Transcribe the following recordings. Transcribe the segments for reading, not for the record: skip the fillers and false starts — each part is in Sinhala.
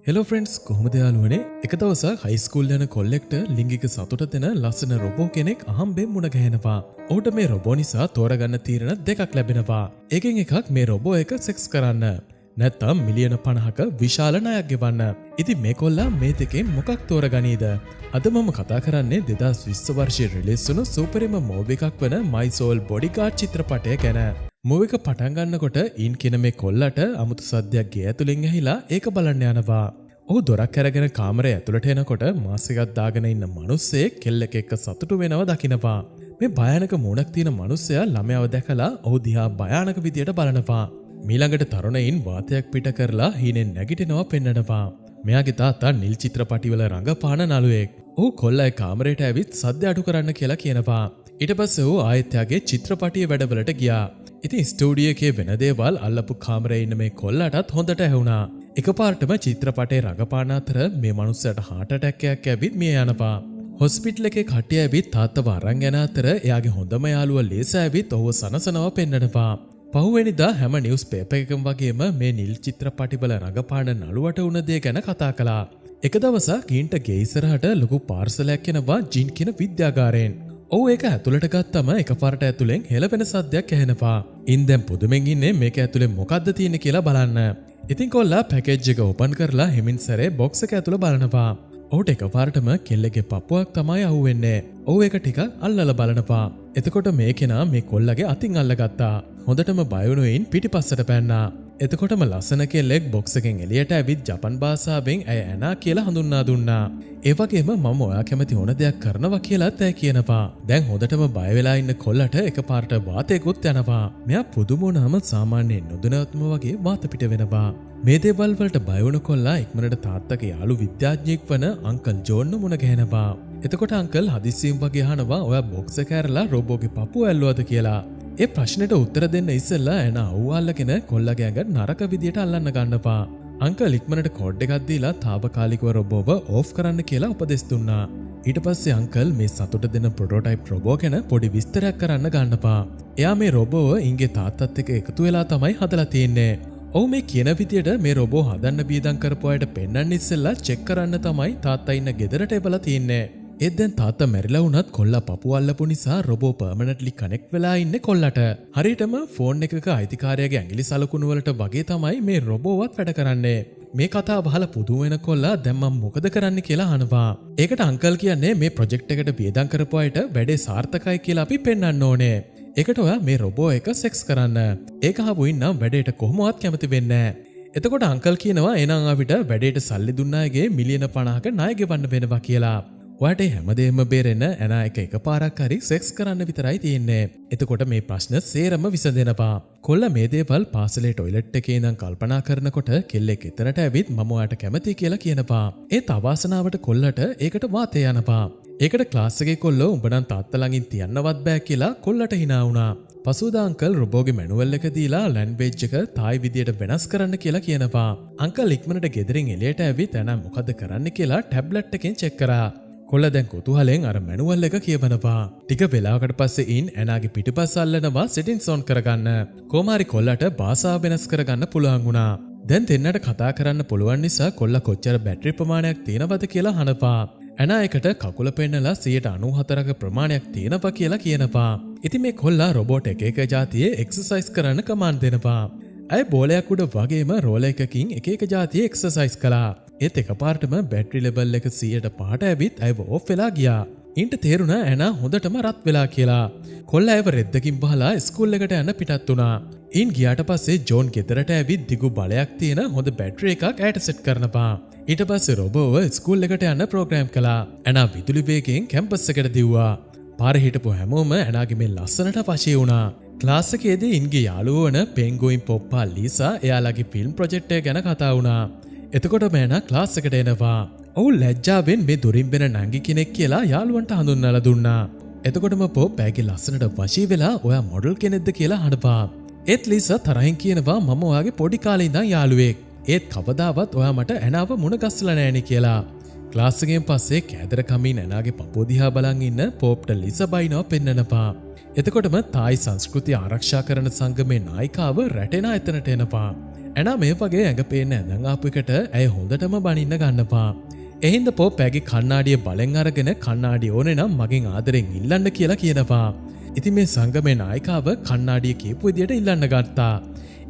හෙලෝ ෆ්‍රෙන්ඩ්ස් කොහොමද යාළුවනේ? එක දවසක් හයි ස්කූල් යන කොල්ලෙක්ට ලිංගික සතුට දෙන ලස්සන රොබෝ කෙනෙක් අහම්බෙන් මුණ ගැහෙනවා. ඔහුට මේ රොබෝ නිසා තෝරගන්න තීරණ දෙකක් ලැබෙනවා. එකෙන් එකක් මේ රොබෝ එක සෙක්ස් කරන්න. නැත්නම් මිලියන 50ක විශාල ණයක් ගෙවන්න. ඉතින් මේ කොල්ලා මේ දෙකෙන් මොකක් තෝරගනීද? අද මම කතා කරන්නේ 2020 වර්ෂයේ රිලීස් වුණු සුපරිම මූවි එකක් වන My Soul Bodyguard චිත්‍රපටය ගැන. මූවි එක පටන් ගන්නකොට ඉන් කියන මේ කොල්ලට අමුතු සද්දයක් ගේ ඇතුලෙන් ඇහිලා ඒක බලන්න යනවා. ඔහු දොරක් අරගෙන කාමරේ ඇතුළට එනකොට මාස්ක් එකක් දාගෙන ඉන්න මිනිස්සෙක් කෙල්ලෙක් එක්ක සතුටු වෙනව දකිනවා. මේ භයානක මූණක් තියෙන මිනිස්සයා ළමයාව දැකලා ඔහු දිහා භයානක විදියට බලනවා. මීළඟට තරුණයින් වාතයක් පිට කරලා හීනෙන් නැගිටිනවා පෙන්නනවා. මෙයාගේ තාත්තා නිල් චිත්‍රපටිවල රඟපාන නළුවෙක්. ඔහු කොල්ලයි කාමරේට ඇවිත් සද්ද අඩු කරන්න කියලා කියනවා. ඊට පස්සේ ඔහු ආයෙත් යාගේ චිත්‍රපටියේ වැඩවලට ගියා. ඉතින් ස්ටුඩියෝ එකේ වෙන දේවල් අල්ලපු කාමරේ ඉන්න මේ කොල්ලටත් හොඳට ඇහුණා. එකපාරටම චිත්‍රපටයේ රඟපාන අතර මේ මනුස්සයාට heart attack එකක් ඇවිත් මිය යනවා. හොස්පිටල් එකේ කට්ටිය ඇවිත් තාත්තව අරන් යන අතර එයාගේ හොඳම යාළුවා ලේසා ඇවිත් ඔහුව සනසනවා පෙන්නනවා. පහුවෙනිදා හැම නිවුස් පේපර් එකකම වගේම මේ නිල් චිත්‍රපටිවල රඟපාන නළුවට වුණ දේ ගැන කතා කළා. එක දවසක් ගින්ට ගේ ඉස්සරහට ලොකු පාර්සලයක් එනවා ජින් කියන විද්‍යාගාරයෙන්. ඔහු ඒක ඇතුළට ගත්තම එකපාරට ඇතුලෙන් හෙලවෙන සද්දයක් ඇහෙනවා. ඉන් දැන් පුදුමෙන් ඉන්නේ මේක ඇතුලේ මොකද්ද තියෙන්නේ කියලා බලන්න. ඉතින් කොල්ලා පැකේජ් එක ඕපන් කරලා හිමින් සැරේ බොක්ස් එක ඇතුළ බලනවා. ඔහුට එකපාරටම කෙල්ලගේ පපුවක් තමයි අහුවෙන්නේ. ඔහු ඒක ටිකක් අල්ලලා බලනවා. එතකොට මේ කෙනා මේ කොල්ලගේ අතින් අල්ලගත්තා. හොඳටම බය වුණුයින් පිටිපස්සට පැන්නා. එතකොටම ලස්සන කෙල්ලෙක් බොක්ස් එකෙන් එළියට ඇවිත් ජපන් භාෂාවෙන් ඇය ඇනා කියලා හඳුන්වා දුන්නා. ඒ වගේම මම ඔයා කැමති ඕන දෙයක් කරනවා කියලාත් ඇය කියනවා. දැන් හොඳටම බය වෙලා ඉන්න කොල්ලට එකපාරට වාතයකුත් යනවා. මෙයා පුදුම වුණාම සාමාන්‍යයෙන් නොදැනුවත්ම වගේ වාත පිට වෙනවා. මේ දේවල් වලට බය වුණ කොල්ලා ඉක්මනට තාත්තගේ යාළු විද්‍යාඥයෙක් වන අංකල් ජෝන් මුණ ගැහෙනවා. එතකොට අංකල් හදිස්සියෙන් වගේ අහනවා ඔයා බොක්ස් එක ඇරලා රොබෝගේ පපුව ඇල්ලුවද කියලා. ඒ ප්‍රශ්නෙට උත්තර දෙන්න ඉස්සෙල්ලා එන අවුල්ලගෙන කොල්ලගේ ඇඟ නරක විදියට අල්ලන්න ගන්නවා. අංකල් ඉක්මනට කෝඩ් එකක් දීලා තාවකාලිකව රොබෝව ඕෆ් කරන්න කියලා උපදෙස් දුන්නා. ඊට පස්සේ අංකල් මේ සතුට දෙන ප්‍රොටෝටයිප් රොබෝ ගැන පොඩි විස්තරයක් කරන්න ගන්නවා. එයා මේ රොබෝව ඉන්ගේ තාත්තත් එක්ක එකතු වෙලා තමයි හදලා තියෙන්නේ. ඔහු මේ කියන විදියට මේ රොබෝ හදන්න බීදම් කරපු අයට පෙන්වන්න ඉස්සෙල්ලා චෙක් කරන්න තමයි තාත්තා ඉන්න ගෙදරට එවලා තියෙන්නේ. ඒත් දැන් තාත්තා මැරිලා වුණත් කොල්ලා පපුව අල්ලපු නිසා රොබෝ පර්මනන්ට්ලි කනෙක්ට් වෙලා ඉන්නේ කොල්ලට. හරියටම ෆෝන් එකක අයිතිකාරයාගේ ඇඟිලි සලකුණු වලට වගේ තමයි මේ රොබෝවත් වැඩ කරන්නේ. මේ කතාව අහලා පුදුම වෙන කොල්ලා දැන් මම මොකද කරන්න කියලා අහනවා. ඒකට අංකල් කියන්නේ මේ ප්‍රොජෙක්ට් එකට වියදම් කරපු අයට වැඩේ සාර්ථකයි කියලා අපි පෙන්වන්න ඕනේ. ඒකට ඔයා මේ රොබෝ එක සෙක්ස් කරන්න. ඒක හවුයින් නම් වැඩේට කොහොමවත් කැමති වෙන්නේ නැහැ. එතකොට අංකල් කියනවා එහෙනම් අපිට වැඩේට සල්ලි දුන්න අයගේ මිලියන 50ක ණය ගෙවන්න වෙනවා කියලා. ඔයාට හැමදේම බේරෙන්න ඇනා එක එකපාරක් හරි සෙක්ස් කරන්න විතරයි තියෙන්නේ. එතකොට මේ ප්‍රශ්න සේරම විසඳෙනවා. කොල්ල මේ දේවල් පාසලේ টয়ලට් එකේ ඉඳන් කල්පනා කරනකොට කෙල්ලෙක් එතනට ඇවිත් මම ඔයාට කැමතියි කියලා කියනවා. ඒත් අවාසනාවට කොල්ලට ඒකට වාතය යනවා. ඒකට ක්ලාස් එකේ කොල්ලෝ උඹ නම් තාත්තා ළඟින් තියන්නවත් බෑ කියලා කොල්ලට hina වුණා. පසුදා අංකල් රොබෝගේ මැනුවල් එක දීලා ලැන්ග්වේජ් එක තායි විදියට වෙනස් කරන්න කියලා කියනවා. අංකල් ඉක්මනට ගෙදරින් එළියට ඇවිත් ඇනා මොකද කරන්න කියලා ටැබ්ලට් එකෙන් චෙක් කරා. කොල්ල දැන් කුතුහලෙන් අර මැනුවල් එක කියවනවා. ටික වෙලාවකට පස්සේ ඉන් ඇනාගේ පිටිපස්ස අල්ලනවා සෙටින්ග්ස් ඔන් කරගන්න. කොමාරි කොල්ලට භාෂාව වෙනස් කරගන්න පුළුවන් වුණා. දැන් දෙන්නට කතා කරන්න පුළුවන් නිසා කොල්ල කොච්චර බැටරි ප්‍රමාණයක් තියෙනවද කියලා අහනවා. ඇනා එකට කකුල පෙන්නලා 94ක ප්‍රමාණයක් තියෙනවා කියලා කියනවා. ඉතින් මේ කොල්ලා රොබෝට් එක જાතියේ එක්සර්සයිස් කරන්න කමාන්ඩ් දෙනවා. අය බෝලයක් උඩ වගේම රෝලර් එකකින් එක જાතියේ එක්සර්සයිස් කළා. ඒත් එකපාරටම බැටරි ලෙවල් එක 100ට ඇවිත් අයව ඕෆ් වෙලා ගියා. ඉන්ට තේරුණා ඇනා හොඳටම රත් වෙලා කියලා. කොල්ලා අයව රෙද්දකින් බහලා ස්කූල් එකට යන්න පිටත් වුණා. ඉන් ගියාට පස්සේ ජෝන් ගෙදරට ඇවිත් දිගු බලයක් තියෙන හොඳ බැටරි එකක් ඇයට සෙට් කරනවා. ඊට පස්සේ රොබෝව ස්කූල් එකට යන්න ප්‍රෝග්‍රෑම් කළා. ඇනා විදුලි වේගයෙන් කැම්පස් එකට දිව්වා. පාරේ හිටපු හැමෝම ඇනාගේ මේ ලස්සනට වශී වුණා. ක්ලාස් එකේදී ඉන්ගේ යාළුවෝ වන පෙන්ගුයින් පොප්පා ලීසා එයාලගේ ෆිල්ම් ප්‍රොජෙක්ට් එක ගැන කතා වුණා. එතකොට මෑනා ක්ලාස් එකට එනවා. ඔහු ලැජ්ජාවෙන් මේ දුරින් වෙන නංගි කෙනෙක් කියලා යාළුවන්ට හඳුන්වලා දුන්නා. එතකොටම පොප් පැගේ ලස්සනට වශී වෙලා ඔයා මොඩල් කෙනෙක්ද කියලා අහනවා. ඒත් ලීසා තරහින් කියනවා මම ඔයාගේ පොඩි කාලේ ඉඳන් යාළුවෙක්. ඒත් කවදාවත් ඔයා මට ඇනාව මුණ ගස්සලා නෑනේ කියලා. ක්ලාස් එකෙන් පස්සේ කෑදර කමින් ඇනාගේ පපුව දිහා බලන් ඉන්න පොප්ට ලීසා බයිනව පෙන්නනවා. එතකොටම තායි සංස්කෘතිය ආරක්ෂා කරන සංගමේ නායිකාව රැටෙනා එතනට එනවා. ඇනා මේ වගේ ඇඟ පේන්න ඇඳන් ආපු එකට ඇය හොඳටම බනින්න ගන්නවා. එහින්ද පොප් ඇගේ කණ්ණාඩිය බලෙන් අරගෙන කණ්ණාඩිය ඕනේ නම් මගෙන් ආදරෙන් ඉල්ලන්න කියලා කියනවා. ඉතින් මේ සංගමේ නායිකාව කණ්ණාඩිය කියපු විදියට ඉල්ලන්න ගත්තා.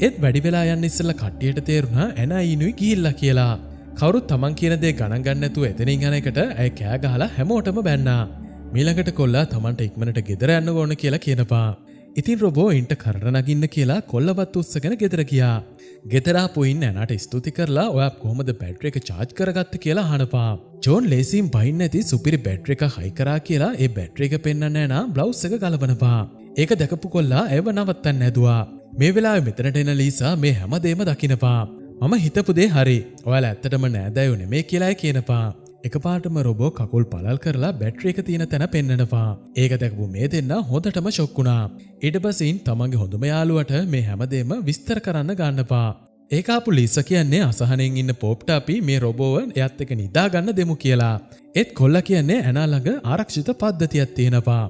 ඒත් වැඩි වෙලා යන්න ඉස්සෙල්ලා කට්ටියට තේරුණා ඇනා ඊනුයි ගිහිල්ලා කියලා. කවුරුත් තමන් කියන දේ ගණන් ගන්න නැතුව එතනින් යන එකට ඇය කෑ ගහලා හැමෝටම බැන්නා. මීළඟට කොල්ලා තමන්ට ඉක්මනට ගෙදර යන්න ඕන කියලා කියනවා. ඉතින් රොබෝ ඉන්ට කරට නගින්න කියලා කොල්ලවත් උස්සගෙන ගෙදර ගියා. ගෙදර ආපු ඉන්න ඇනාට ස්තුති කරලා ඔයා කොහොමද බැටරි එක charge කරගත්තේ කියලා අහනවා. ජෝන් ලේසියෙන් බහින්න නැති සුපිරි බැටරි එක හයි කරා කියලා ඒ බැටරි එක පෙන්වන්න ඇනා බ්ලවුස් එක ගලවනවා. ඒක දැකපු කොල්ලා ඒව නවත්තන්න හැදුවා. මේ වෙලාවේ මෙතනට එන ලීසා මේ හැමදේම දකිනවා. මම හිතපු දේ හරි. ඔයාලා ඇත්තටම නෑදෑයෝ නෙමෙයි කියලා කියනවා. එකපාරටම රොබෝ කකුල් පළල් කරලා බැටරි එක තියෙන තැන පෙන්නනවා. ඒක දැකපු මේ දෙන්න හොඳටම ෂොක් වුණා. ඊට පස්සේ තමන්ගේ හොඳම යාළුවට මේ හැමදේම විස්තර කරන්න ගන්නවා. ඒක ආපු ලීසා කියන්නේ අසහනෙන් ඉන්න පොප්ට අපි මේ රොබෝව එයත් එක්ක නිදා ගන්න දෙමු කියලා. ඒත් කොල්ලා කියන්නේ ඇනා ළඟ ආරක්ෂිත පද්ධතියක් තියෙනවා.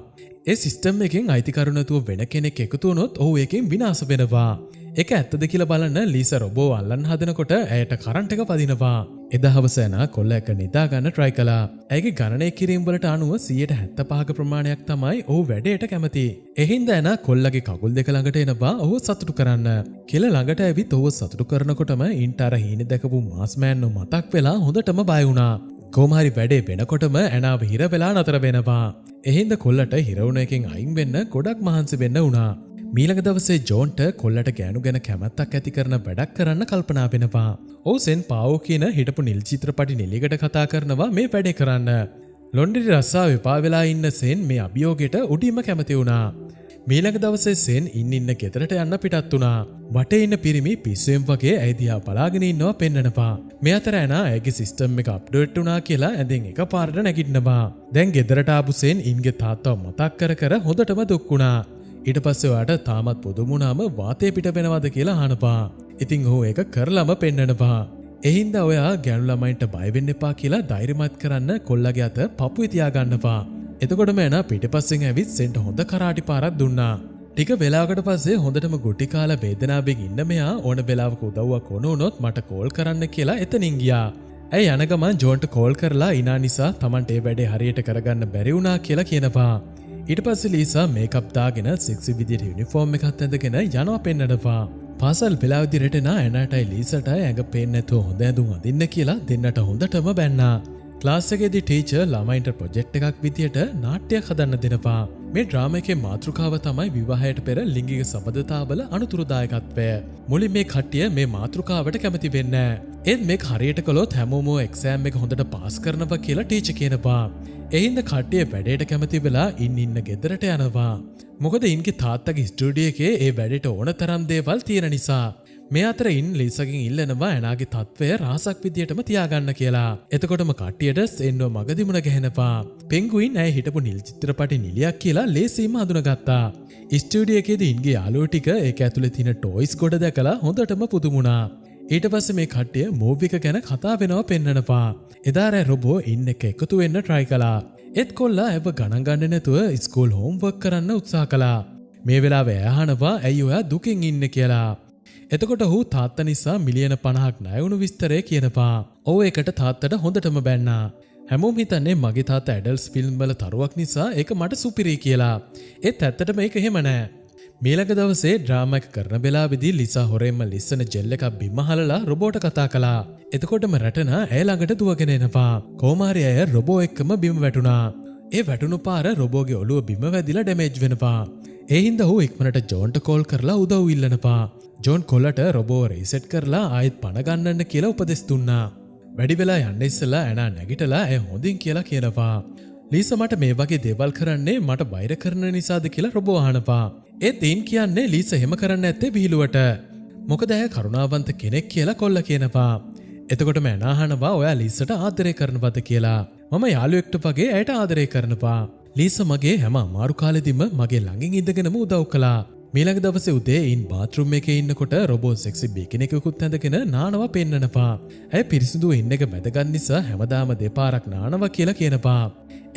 ඒ සිස්ටම් එකෙන් අයිතිකරු නැතුව වෙන කෙනෙක් එකතු වුණොත් ඔහු එකෙන් විනාශ වෙනවා. ඒක ඇත්තද කියලා බලන්න ලීසා රොබෝ අල්ලන්න හදනකොට ඇයට කරන්ට් එක පදිනවා. එදා හවස ඇනා කොල්ලා එක නිදා ගන්න try කළා. ඇයගේ ගණනය කිරීම වලට අනුව 175ක ප්‍රමාණයක් තමයි ඔහු වැඩේට කැමති. එහින්ද ඇනා කොල්ලගේ කකුල් දෙක ළඟට එනවා ඔහු සතුටු කරන්න. කෙල ළඟට ඇවිත් ඔහු සතුටු කරනකොටම ඉන්ට අර හීන දැකපු මාස්මෑන් මතක් වෙලා හොඳටම බය වුණා. කොහොම හරි වැඩේ වෙනකොටම ඇනාව හිර වෙලා නතර වෙනවා. එහින්ද කොල්ලට හිර වුණ එකෙන් අයින් වෙන්න ගොඩක් මහන්සි වෙන්න වුණා. මීළඟ දවසේ ජෝන්ට කොල්ලට ගෑනු ගැන කැමැත්තක් ඇති කරන වැඩක් කරන්න කල්පනා වෙනවා. ඔහු සෙන් පාවෝ කියන හිටපු නිල් චිත්‍රපටි නිලියකට කතා කරනවා මේ වැඩේ කරන්න. ලොන්ඩරි රස්සාව එපා වෙලා ඉන්න සෙන් මේ අභියෝගයට උඩින්ම කැමති වුණා. මීළඟ දවසේ සෙන් ඉන්න ගෙදරට යන්න පිටත් වුණා. වටේ ඉන්න පිරිමි පිස්සුවෙන් වගේ ඇය දිහා බලාගෙන ඉන්නවා පෙන්නනවා. මේ අතර ඇනා ඇගේ සිස්ටම් එක අප්ඩේට් වුණා කියලා ඇඳෙන් එකපාරට නැගිටිනවා. දැන් ගෙදරට ආපු සෙන් ඉන්ගේ තාත්තව මතක් කර කර හොඳටම දුක් වුණා. ඊට පස්සේ ඔයාට තාමත් පොදුමුණාම වාතය පිට වෙනවද කියලා අහනවා. ඉතින් ඔහු ඒක කරලම පෙන්නනවා. එහින්දා ඔයා ගෑනු ළමයින්ට බය වෙන්න එපා කියලා ධෛර්යමත් කරන්න කොල්ලගේ අත පපුවේ තියාගන්නවා. එතකොටම එනා පිටිපස්සෙන් ඇවිත් සෙන්ට හොඳ කරාටි පාරක් දුන්නා. ටික වෙලාවකට පස්සේ හොඳටම ගුටි කාලා වේදනාවෙන් ඉන්න මෙයා ඕන වෙලාවක උදව්වක් ඕන වුණොත් මට කෝල් කරන්න කියලා එතනින් ගියා. ඇය යන ගමන් ජෝන්ට කෝල් කරලා ඉනා නිසා Tamante ඒ වැඩේ හරියට කරගන්න බැරි වුණා කියලා කියනවා. ඊට පස්සේ ලීසා මේකප් දාගෙන සෙක්සි විදියට යුනිෆෝම් එකක් ඇඳගෙන යනවා පෙන්නනවා. පාසල් වෙලාවෙදි රෙටෙනා ඇනාටයි ලීසට ඇඟ පේන්නේ නැතුව හොඳ ඇඳුම් අඳින්න කියලා දෙන්නට හොඳටම බැන්නා. ක්ලාස් එකේදී ටීචර් ළමයින්ට ප්‍රොජෙක්ට් එකක් විදියට නාට්‍යයක් හදන්න දෙනවා. මේ ඩ්‍රාමා එකේ මාතෘකාව තමයි විවාහයට පෙර ලිංගික සබඳතාවල අනුතුරුදායකත්වය. මුලින් මේ කට්ටිය මේ මාතෘකාවට කැමති වෙන්නේ නැහැ. ඒත් මේක හරියට කළොත් හැමෝම එක්සෑම් එක හොඳට පාස් කරනවා කියලා ටීචර් කියනවා. එහින්ද කට්ටිය වැඩේට කැමති වෙලා ඉන්න ගෙදරට යනවා. මොකද ඉන්ගේ තාත්තගේ ස්ටුඩියෝ එකේ ඒ වැඩේට ඕන තරම් දේවල් තියෙන නිසා. මේ අතර ඉන් ලීසගෙන් ඉල්ලනවා ඇනාගේ තත්වය රහසක් විදියටම තියාගන්න කියලා. එතකොටම කට්ටියට සෙන්ව මගදී මුණ ගැහෙනවා. පෙන්ගුයින් ඇය හිටපු නිල් චිත්‍රපටි නිලියක් කියලා ලේසියෙන්ම හඳුනගත්තා. ස්ටුඩියෝ එකේදී ඉන්ගේ යාළුවෝ ටික ඒක ඇතුලේ තියෙන ටොයිස් ගොඩ දැකලා හොඳටම පුදුම වුණා. ඊට පස්සේ මේ කට්ටිය මූවි එක ගැන කතා වෙනවා පෙන්නනවා. එදා රෑ රොබෝ ඉන් එක එකතු වෙන්න try කළා. ඒත් කොල්ලා ඒව ගණන් ගන්නේ නැතුව ස්කූල් හෝම්වර්ක් කරන්න උත්සාහ කළා. මේ වෙලාවේ අහනවා ඇයි ඔයා දුකින් ඉන්නේ කියලා. එතකොට ඔහු තාත්තා නිසා මිලියන 50ක් ණය වුණු විස්තරය කියනවා. ඔව් ඒකට තාත්තට හොඳටම බැන්නා. හැමෝම හිතන්නේ මගේ තාත්තා ඇඩල්ට්ස් ෆිල්ම් වල තරුවක් නිසා ඒක මට සුපිරි කියලා. ඒත් ඇත්තටම ඒක එහෙම නෑ. මීළඟ දවසේ ඩ්‍රාමා එක කරන වෙලාවේදී ලිසා හොරෙන්ම ලිස්සන ජෙල් එකක් බිම හලලා රොබෝට කතා කළා. එතකොටම රටනා ඇය ළඟට දුවගෙන එනවා. කොහොම හරි ඇය රොබෝ එක්කම බිම වැටුණා. ඒ වැටුණු පාර රොබෝගේ ඔළුව බිම වැදිලා ඩැමේජ් වෙනවා. ඒ හින්දා ඔහු ඉක්මනට ජෝන්ට කෝල් කරලා උදව් ඉල්ලනවා. ජෝන් කොල්ලට රොබෝ රීසෙට් කරලා ආයෙත් පණ ගන්නන්න කියලා උපදෙස් දුන්නා. වැඩි වෙලා යන්න ඉස්සලා ඇනා නැගිටලා ඇය හොඳින් කියලා කියනවා. ලීසා මට මේ වගේ දේවල් කරන්නේ මට බයිර කරන නිසාද කියලා රොබෝ අහනවා. ඒත් ඒන් කියන්නේ ලීසා එහෙම කරන්න ඇත්තේ විහිළුවට. මොකද ඇය කරුණාවන්ත කෙනෙක් කියලා කොල්ලා කියනවා. එතකොටම ඇනා අහනවා ඔයා ලීසට ආදරය කරනවද කියලා. මම යාළුවෙක්ට වගේ ඇයට ආදරය කරනවා. ලීසා මගේ හැම අමාරු කාලෙදිම මගේ ළඟින් ඉඳගෙනම උදව් කළා. මීළඟ දවසේ උදේ ඉන් බාත්රූම් එකේ ඉන්නකොට රොබෝ සෙක්සි බිකිනි එකකුත් ඇඳගෙන නානවා පෙන්නනවා. ඇය පිරිසිදු ඉන්න එක මැදගත් නිසා හැමදාම දෙපාරක් නානවා කියලා කියනවා.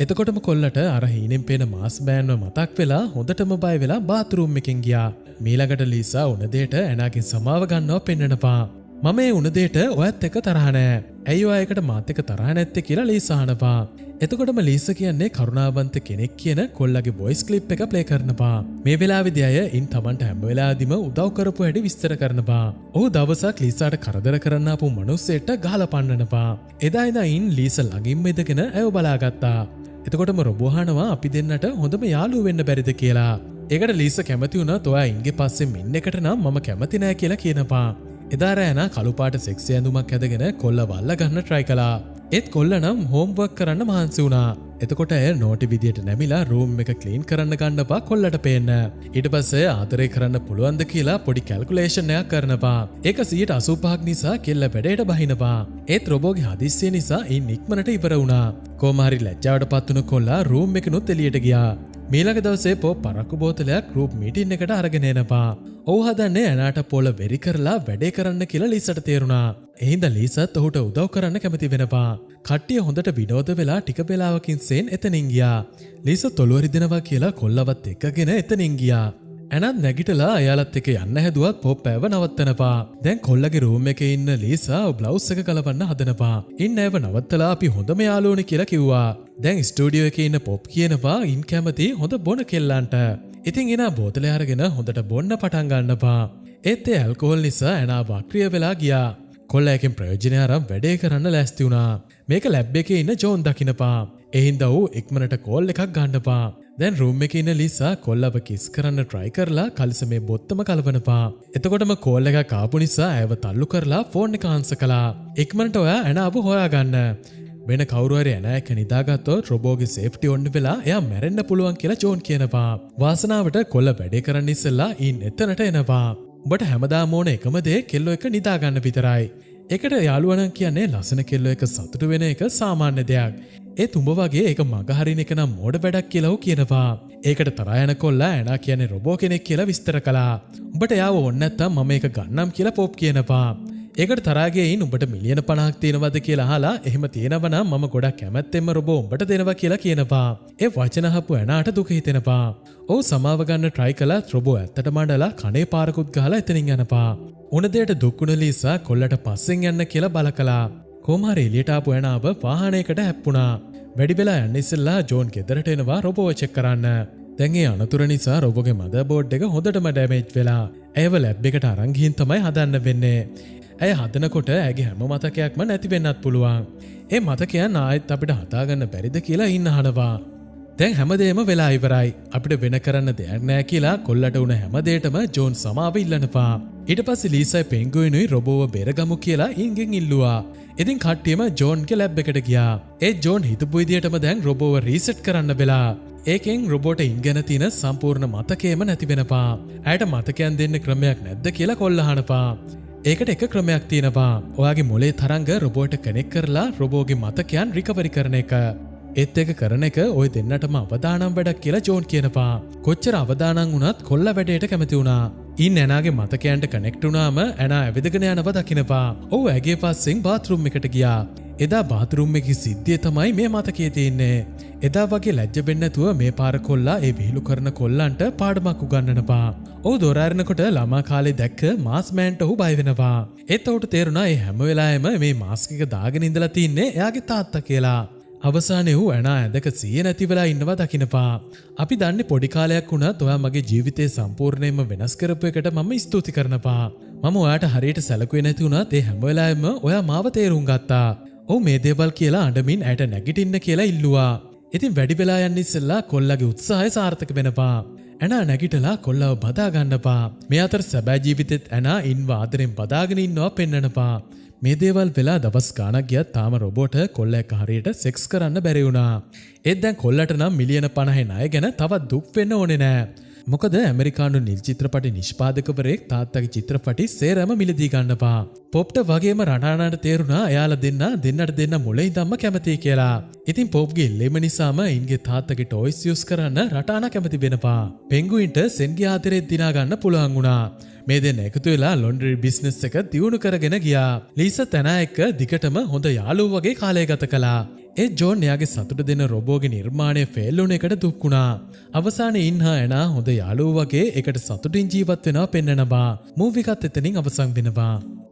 එතකොටම කොල්ලට අර හීනෙන් පේන මාස් බෑන්ව මතක් වෙලා හොඳටම බය වෙලා බාත්රූම් එකෙන් ගියා. මීළඟට ලීසා උන දෙයට ඇනාගෙන් සමාව ගන්නව පෙන්නනවා. මම ඒ උන දෙයට ඔයත් එක්ක තරහ නෑ. ඇයි ඔයා එකට මාත් එක්ක තරහ නැත්තේ කියලා ලීසා අහනවා. එතකොටම ලීසා කියන්නේ කරුණාවන්ත කෙනෙක් කියන කොල්ලගේ වොයිස් ක්ලිප් එක ප්ලේ කරනවා. මේ වෙලාවේදී අය ඉන් Tamanට හැම වෙලාවෙදිම උදව් කරපු හැටි විස්තර කරනවා. ඔහු දවසක් ලීසාට කරදර කරන්න ආපු මිනිස්සෙට ගහලා පන්නනවා. එදා ඉඳන් ඉන් ලීසා ළඟින්ම ඉඳගෙන ඇයව බලාගත්තා. එතකොටම රොබෝ අහනවා අපි දෙන්නට හොඳම යාළුවෝ වෙන්න බැරිද කියලා. ඒකට ලීසා කැමති වුණා ඔයා ඉන්ගේ පස්සේ මින් එකට නම් මම කැමති නෑ කියලා කියනවා. එදා රෑනා කළු පාට සෙක්සි ඇඳුමක් ඇඳගෙන කොල්ල වල්ල ගන්න try කළා. ඒත් කොල්ල නම් හෝම්වර්ක් කරන්න මහන්සි වුණා. එතකොට ඇය නෝටි විදියට නැමිලා රූම් එක ක්ලීන් කරන්න ගන්නපා කොල්ලට පේන්න. ඊට පස්සේ ආදරේ කරන්න පුළුවන්ද කියලා පොඩි කැල්කියුලේෂන් එකක් කරනවා. ඒක 85% නිසා කෙල්ල වැඩේට බහිනවා. ඒත් රොබෝගේ හදිස්සිය නිසා ඉන් ඉක්මනට ඉවර වුණා. කොහොම හරි ලැජ්ජාවට පත් වුණ කොල්ලා රූම් එකනොත් එළියට ගියා. මීළඟ දවසේ පො පරක්කු බෝතලයක් ගෲප් මීටින් එකට අරගෙන එනවා. ඔහු හදන්නේ ඇනාට පොල වෙරි කරලා වැඩේ කරන්න කියලා ලීසට තේරුණා. එහෙනම් ලීසත් ඔහුට උදව් කරන්න කැමති වෙනවා. කට්ටිය හොඳට විනෝද වෙලා ටික වෙලාවකින් සෙන් එතනින් ගියා. ලීස තොලුව රිදෙනවා කියලා කොල්ලවත් එක්කගෙන එතනින් ගියා. ඇනත් නැගිටලා එයාලත් එක්ක යන්න හැදුවත් පොප් ඇව නවත්තනවා. දැන් කොල්ලගේ රූම් එකේ ඉන්න ලීසා බ්ලවුස් එක ගලවන්න හදනවා. ඉන්න ඇව නවත්තලා අපි හොඳම යාළුවනේ කියලා කිව්වා. දැන් ස්ටුඩියෝ එකේ ඉන්න පොප් කියනවා ඉන් කැමති හොඳ බොන කෙල්ලන්ට. ඉතින් එනා බෝතලේ අරගෙන හොඳට බොන්න පටන් ගන්නවා. ඒත් ඒ ඇල්කොහොල් නිසා ඇනා වක්‍රිය වෙලා ගියා. කොල්ලා එකෙන් ප්‍රයෝජනය අරන් වැඩේ කරන්න ලෑස්ති වුණා. මේක ලැබ් එකේ ඉන්න ජෝන් දකින්නපා. ඒ හින්දා ඌ ඉක්මනට කෝල් එකක් ගන්නපා. දැන් රූම් එකේ ඉන්න ලීසා කොල්ලව කිස් කරන්න try කරලා කලිසමේ බොත්තම කලවනපා. එතකොටම කෝල් එකක් ආපු නිසා ඇයව තල්ලු කරලා ෆෝන් එක ආන්සර් කළා. ඉක්මනට ඔයා ඇනාව හොයාගන්න. වෙන කවුරු හරි ඇනා එක නිදාගත්තොත් රොබෝගේ සේෆ්ටි ඔන්න වෙලා එයා මැරෙන්න පුළුවන් කියලා ජෝන් කියනවා. වාසනාවට කොල්ල වැඩේ කරන්න ඉස්සෙල්ලා ඉන් එතනට එනවා. උඹට හැමදාම ඕන එකම දේ කෙල්ලෝ එක නිදා ගන්න විතරයි. ඒකට යාළුවා නම් කියන්නේ ලස්සන කෙල්ලෝ එක සතුටු වෙන එක සාමාන්‍ය දෙයක්. ඒ තුඹ වගේ ඒක මග හරින එක නම් මෝඩ වැඩක් කියලා කියනවා. ඒකට තරහ යන කොල්ලා ඇනා කියන්නේ රොබෝ කෙනෙක් කියලා විස්තර කළා. උඹට යාව ඕන නැත්තම් මම ඒක ගන්නම් කියලා පොප් කියනවා. ඒකට තරහගෙයින් උඹට මිලියන 50ක් තියෙනවද කියලා අහලා එහෙම තියෙනව නම් මම ගොඩක් කැමැත්තෙන්ම රොබෝ උඹට දෙනවා කියලා කියනවා. ඒ වචන අහපු ඇනාට දුක හිතෙනවා. ඔව් සමාව ගන්න try කළත් රොබෝ ඇත්තටම අඬලා කනේ පාරකුත් ගහලා එතනින් යනවා. උන දෙයට දුක්ුණ ලීසා කොල්ලට පස්සෙන් යන්න කියලා බල කළා. කොහොම හරි එළියට ආපු ඇනාව වාහනයකට හැප්පුණා. වැඩි වෙලා යන්න ඉස්සෙල්ලා ජෝන් ගෙදරට එනවා රොබෝව චෙක් කරන්න. දැන් ඒ අනතුර නිසා රොබෝගේ මදර් බෝඩ් එක හොඳටම ඩැමේජ් වෙලා. ඇයව ලැබ් එකට අරන් ගිහින් තමයි හදන්න වෙන්නේ. ඇය හදනකොට ඇගේ හැම මතකයක්ම නැති වෙන්නත් පුළුවන්. ඒ මතකයන් ආයෙත් අපිට හදාගන්න බැරිද කියලා ඉන්න අහනවා. දැන් හැමදේම වෙලා ඉවරයි. අපිට වෙන කරන්න දෙයක් නැහැ කියලා කොල්ලට උන හැමදේටම ජෝන් සමාව ඉල්ලනවා. ඊට පස්සේ ලීසයි පෙන්ගුයිනුයි රොබෝව බේරගමු කියලා ඉන්ගෙන් ඉල්ලුවා. ඉතින් කට්ටියම ජෝන්ගේ ලැබ් එකට ගියා. ඒ ජෝන් හිතපු විදියටම දැන් රොබෝව රීසෙට් කරන්න වෙලා. ඒකෙන් රොබෝට ඉන් ගැන තියෙන සම්පූර්ණ මතකයම නැති වෙනවා. ඇයට මතකයන් දෙන්න ක්‍රමයක් නැද්ද කියලා කොල්ල අහනවා. ඒකට එක ක්‍රමයක් තියෙනවා. ඔයාගේ මොලේ තරංග රොබෝට කනෙක්ට් කරලා රොබෝගේ මතකයන් රිකවරි කරන එක. ඒත් එක කරන එක ඔය දෙන්නටම අවදානම් වැඩක් කියලා ජෝන් කියනවා. කොච්චර අවදානම් වුණත් කොල්ල වැඩේට කැමති වුණා. ඉන් ඇනාගේ මතකයන්ට කනෙක්ට් වුණාම ඇනා ඇවිදගෙන යනවා දකින්නවා. ඔව් ඇගේ පස්සෙන් බාත්රූම් එකට ගියා. එදා බාත්රූම් එකේ සිද්ධිය තමයි මේ මතකයේ තියෙන්නේ. එදා වගේ ලැජ්ජ වෙන්නේ නැතුව මේ පාර කොල්ලා ඒ විහිළු කරන කොල්ලන්ට පාඩමක් උගන්වනවා. ඔහු දොර අරිනකොට ළමා කාලේ දැක්ක මාස් මෑන්ට ඔහු බය වෙනවා. ඒත් ඔහුට තේරුණා මේ හැම වෙලාවෙම මේ මාස්ක් එක දාගෙන ඉඳලා තින්නේ එයාගේ තාත්තා කියලා. අවසානයේ ඌ ඇනා ඇඳක සිහිය නැති වෙලා ඉන්නවා දකින්නවා. අපි දන්නේ පොඩි කාලයක් වුණත් ඔයා මගේ ජීවිතේ සම්පූර්ණයෙන්ම වෙනස් කරපු එකට මම ස්තුති කරනවා. මම ඔයාට හරියට සැලකුවේ නැති වුණත් ඒ හැම වෙලාවෙම ඔයා මාව තේරුම් ගත්තා. ඔව් මේ දේවල් කියලා අඬමින් ඇයට නැගිටින්න කියලා ඉල්ලුවා. ඉතින් වැඩි වෙලා යන්න ඉස්සෙල්ලා කොල්ලගේ උත්සාහය සාර්ථක වෙනවා. ඇනා නැගිටලා කොල්ලව බදා ගන්නවා. මේ අතර සැබෑ ජීවිතෙත් ඇනා ඉන්ව ආදරෙන් බදාගෙන ඉන්නවා පෙන්නනවා. මේ දේවල් වෙලා දවස් ගාණක් ගියත් තාම රොබෝට කොල්ල එක්ක හරියට සෙක්ස් කරන්න බැරි වුණා. ඒත් දැන් කොල්ලට නම් මිලියන 50 ණය ගැන තවත් දුක් වෙන්න ඕනේ නෑ. මොකද ඇමරිකානු නිල් චිත්‍රපටි නිෂ්පාදකවරයෙක් තාත්තගේ චිත්‍රපටි සේරම මිලදී ගන්නවා. පොප්ට වගේම රණානට තේරුණා එයාලා දෙන්නට දෙන්න මුලින් ඉඳන්ම කැමතියි කියලා. ඉතින් පොප්ගේ ඉල්ලීම නිසාම ඉන්ගේ තාත්තගේ ටොයිස් යූස් කරන්න රටාන කැමති වෙනවා. පෙන්ගුයින්ට සෙන්ගේ ආදරේ දිනා ගන්න පුළුවන් වුණා. මේ දෙන්න එකතු වෙලා ලොන්ඩරි බිස්නස් එක දියුණු කරගෙන ගියා. ලීසා තැනා එක්ක දිගටම හොඳ යාළුවෝ වගේ කාලය ගත කළා. ඒ ජෝන් එයාගේ සතුට දෙන රොබෝගේ නිර්මාණය ෆේල් වුණ එකට දුක් වුණා. අවසානයේ ඉන්හා ඇනා හොඳ යාළුවෝ වගේ එකට සතුටින් ජීවත් වෙනවා පෙන්නනවා. මූවි එකත් එතනින් අවසන් වෙනවා.